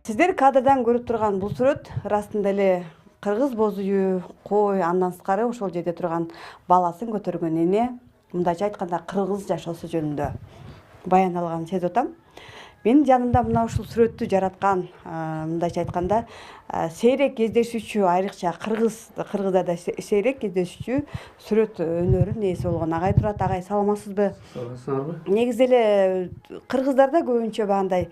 Сиздер кадрдан көрүп турган бул сүрөт ырастында эле кыргыз боз үйү, кой, андан сырткары ошол жерде турган баласын көтөргөн эне, мындайча айтканда кыргыз жашоосу жөнүндө баяндалганын сезип атам. Менин жанымда мына ушул сүрөттү жараткан, мындайча айтканда, сейрек кездешүүчү, айрыкча кыргызда сейрек кездешүүчү сүрөт өнөрүнүн ээси болгон агай турат. Агай, саламатсызбы? Саламатсызбы? Негизи эле кыргыздарда көбүнчө баягындай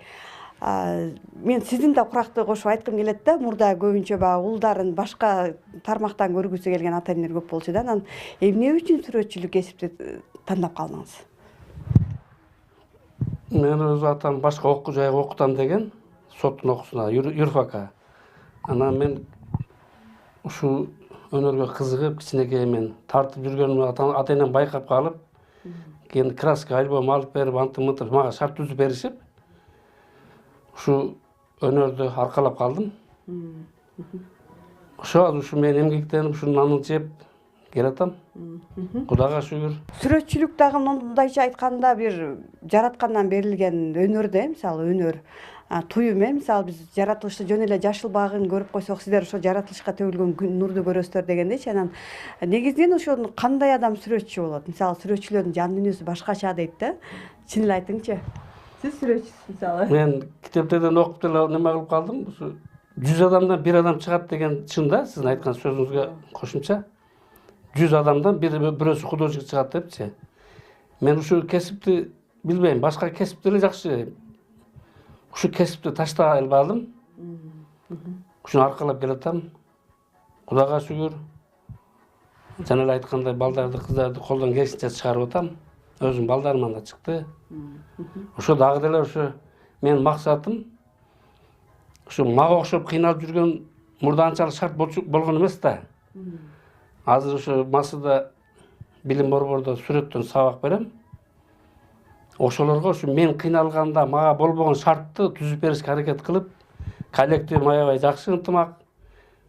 мен сиздин да куракты кошуп айткым келет да, мурда көбүнчө баягы уулдарын башка тармактан көргүсү келген ата энелер көп болчу да. Анан эмне үчүн сүрөтчүлүк кесипти тандап калдыңыз? Мен өз атам башка окуу жайга окутам деген, соттун окуусуна, юрфакка. Анан мен ушул өнөргө кызыгып, кичинекей мен тартып жүргөнүмдү ата энем байкап калып, кийин краска альбом алып берип, антып-мынтып мага шарт түзүп беришип, ушу өнөрдү аркалап калдым. Ошол ушу мен эмгектенип, ушунун нанын жеп келатам. Кудайга шүгүр. Сүрөтчүлүк дагы мындайча айтканда бир жараткандан берилген өнөр да, мисалы өнөр, туюм, мисалы биз жаратылышты жөн эле жашыл багын көрүп койсок, сиздер ошо жаратылышка төгүлгөн нурду көрөсүздөр дегендейчи. Анан негизинен ошону кандай адам сүрөтчү болот? Мисалы сүрөтчүлөрдүн жан дүйнөсү башкача дейт да. Чын эле айтыңчы. Сиз сүрөтчүсүз мисалы. Мен китептерден окуп деле неме кылып калдым. 100 адамдан 1 адам чыгат деген чын да, сиздин айткан сөзүңүзгө кошумча. 100 адамдан бирөөсү художник чыгат депчи. Мен ушу кесипти билбейм, башка кесипти эле жакшы. Ушу кесипти таштай албадым. Ушуну аркалап келатам. Кудайга шүгүр. Жана эле айткандай балдарды, кыздарды колдон келишинче чыгарып атам. Өзүм балдарыман да чыкты. Ошо дагы деле ошо менин максатым ушу мага окшоп кыйналып жүргөн мурда анчалык шарт болгон эмес да. Азыр ошо Масыда билим борборунда сүрөттөн сабак берем. Ошолорго ушу мен кыйналганда мага болбогон шартты түзүп беришке аракет кылып, коллектив аябай жакшы ынтымак,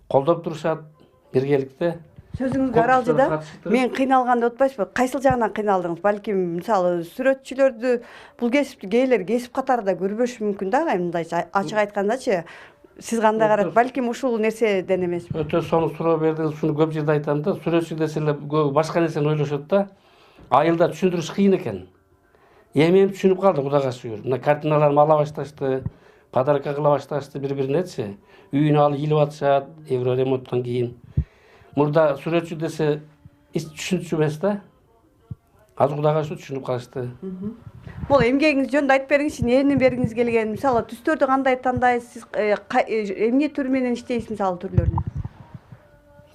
колдоп турушат биргеликте. Сөзүңүзгө аралжыда мен кыйналган деп атпайсызбы? Кайсыл жагынан кыйналдыңыз? Балким мисалы сүрөтчүлөрдү бул кесипти кээйлер кесип катарында көрбөшү мүмкүн да, агай, мындайча ачык айткандачы. Сиз кандай карайт? Балким ушул нерседен эмес. Өтө сонун суроо бердиңиз. Ушуну көп жерде айтам да. Сүрөтчү десе эле башка нерсени ойлошот да. Айылда түшүндүрүш кыйын экен. Эми түшүнүп калды, Кудайга шүгүр. Мына картиналарын ала башташты, подарка кыла башташты бири-биринечи. Үйүнө алып ийилип атышат, евроремонттон кийин. Мурда сүрөтчү десе түшүнчү эмес да. Азыр Кудайга шүгүр түшүнүп калышты. Бул эмгегиңиз жөнүндө айтып бериңизчи, эмне бергиңиз келген? Мисалы түстөрдү кандай тандайсыз? Сиз эмне түр менен иштейсиз, мисалы түрлөрүн?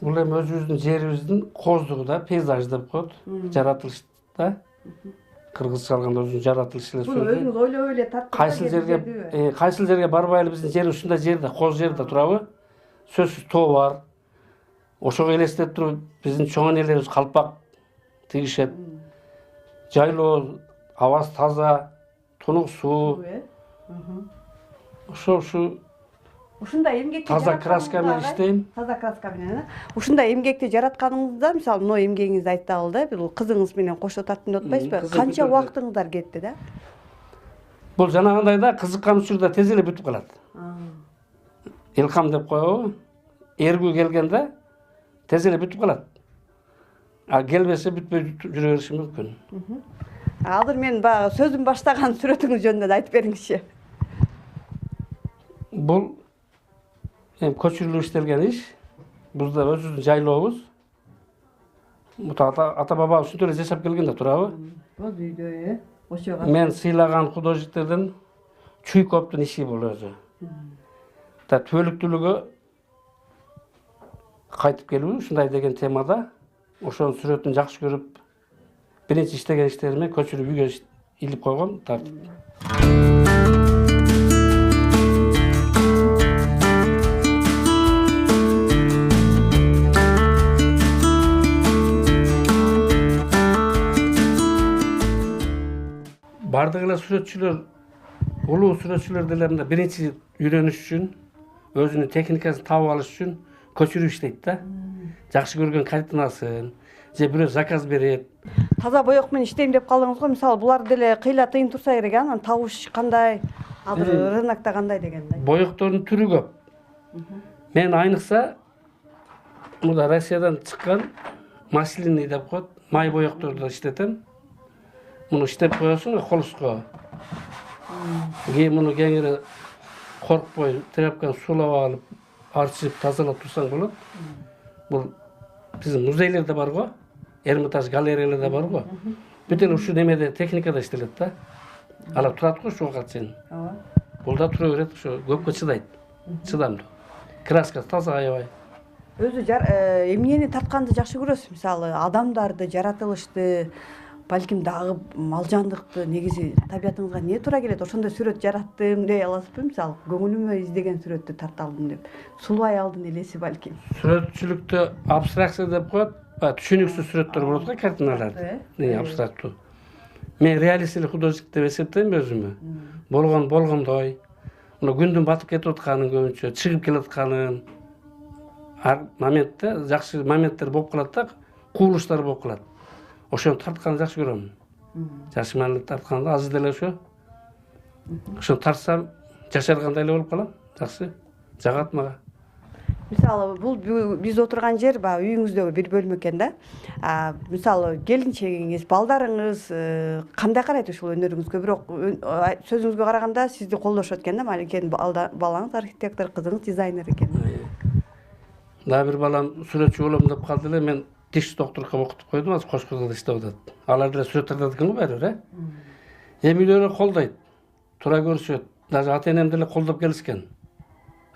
Бул эми өзүбүздүн жерибиздин коздугу да, пейзаж деп коет. Жаратылыш да. Кыргызча алганда өзүнүн жаратылышы эле сөзү. Өзүңүз ойлоп эле таптырып кайсыл жерге барбайлы биздин жер ушундай жерде, коз жерде турабы? Сөзсүз тоо бар. Ошого элестетип туруп биздин чоң энелерибиз калпак тигишет. Жайлоо, абасы таза, тунук суу. Ушундай эмгекти таза краска менен иштейм. Таза краска менен. Ушундай эмгекти жаратканыңызда, мисалы, мына эмгегиңизди айтталы да, бул кызыңыз менен кошо тартым деп атпайсызбы? Канча убактыңыздар кетти да? Бул жанагындай да, кызыккан учурда тез эле бүтүп калат. Илкам деп коебу? Эргүү келгенде тез эле бүтүп калат. А келбесе бүтпөй жүрө бериши мүмкүн. Азыр мен баягы сөзүм баштаган сүрөтүңүз жөнүндө да айтып бериңизчи. Бул көчүрүлүп иштелген иш. Бул да өзүбүздүн жайлообуз. Ата баба ушинтип эле жашап келген да турабы? Боз үйдө, ошого. Мен сыйлаган художниктерден Чуйковдун иши бул өзү. Түбөлүктүүлүгү кайтып келүү ушундай деген темада. Ошонун сүрөтүн жакшы көрүп, биринчи иштеген иштериме көчүрүп үйгө илип койгом, тартып. Бардык эле сүрөтчүлөр, улуу сүрөтчүлөр деле мында биринчи үйрөнүш үчүн, өзүнүн техникасын таап алыш үчүн көчүрүп иштейт да. Жакшы көргөн картинасын, же бирөө заказ берет. Таза боек менен иштейм деп калдыңыз го. Мисалы, булар деле кыйла тыйын турса керек, анан табыш кандай? Азыр рынокто кандай деген да? Боектордун түрү көп. Мен айныкса мында Россиядан чыккан маслины деп коет, май боекторду иштетем. Муну иштеп коесуң холуско. Муну кеңири коркпой тряпканы сулап алып, арчып, тазалап турсаң болот. Бул биздин музейлерде бар го, Эрмитаж галереяларда бар го. Бүт эле ушу немеде техникада иштелет да. Ала турат го ушуга чейин. Ооба. Бул да тура берет, ошо көпкө чыдайт. Чыдамдуу. Краска таза аябай. Өзү эмнени тартканды жакшы көрөсүз? Мисалы, адамдарды, жаратылышты, балким дагы малжандыкты, негизи табиятыңызга эмне туура келет? Ошондой сүрөт жараттым дей аласызбы? Мисалы, көңүлүмө издеген сүрөттү тарта алдым деп. Сулуу аялдын элеси балким. Сүрөтчүлүктө абстракция деп коет, түшүнүксүз сүрөттөр болот го, картиналар. Абстрактуу. Мен реалистик художник деп эсептейм өзүмө. Болгондой. Мына күндүн батып кетип атканын көбүнчө, чыгып келатканын, ар моментте жакшы моменттер болуп калат да, кубулуштар болуп калат. Ошону тартканды жакшы көрөм. Жакшы маанилүү тартканды азыр деле ошо. Ошону тартсам, жашаргандай эле болуп калам. Жакшы. Жагат мага. Мисалы, бул биз отурган жер баягы үйүңүздөгү бир бөлмө экен да. Мисалы, келинчегиңиз, балдарыңыз кандай карайт ушул өнөрүңүзгө? Бирок сөзүңүзгө караганда сизди колдошот экен да, маленький балаңыз архитектор, кызыңыз дизайнер экен. Дагы бир балам сүрөтчү болом деп калды эле, мен тиш доктурга окутуп койдум, азыр Кошкоодо иштеп атат. Алар деле сүрөт тартат экен го баары бир, Эми үйлөрү колдойт, туура көрүшөт. Даже ата-энем деле колдоп келишкен.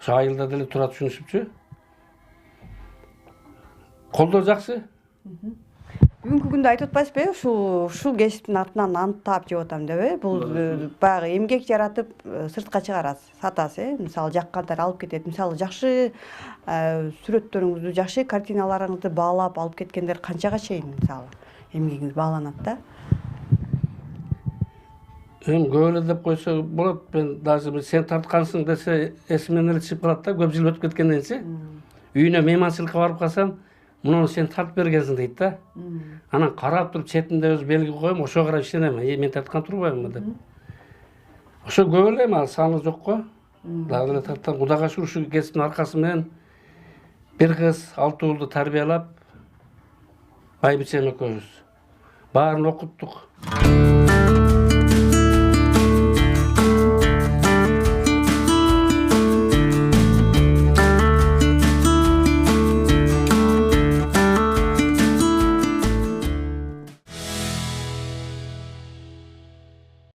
Ошо айылда деле туура түшүнүшүпчү. Колдоо жакшы. Бүгүнкү күндө айтып атпайсызбы, ушул кесиптин артынан ант таап жеп атам деп, бул баягы эмгек жаратып сыртка чыгарасыз, сатасыз, мисалы жаккандар алып кетет. Мисалы жакшы сүрөттөрүңүздү, жакшы картиналарыңызды баалап алып кеткендер канчага чейин, мисалы эмгегиңиз бааланат да? Эми көп эле деп койсо болот. Мен даже сен тарткансың десе эсимден эле чыгып калат да, көп жыл өтүп кеткенденчи. Үйүнө мейманчылыкка барып калсам, муну сен тартып бергенсиң дейт да. Анан карап туруп четинде өз белги коем, ошого карап ишенем. Мен тарткан турбаймынбы деп. Ошо көп эле, ал саны жок го. Дагы эле тарткан. Кудайга шүгүр, ушу кесиптин аркасы менен бир кыз 6 уулду тарбиялап, байбичем экөөбүз баарын окуттук.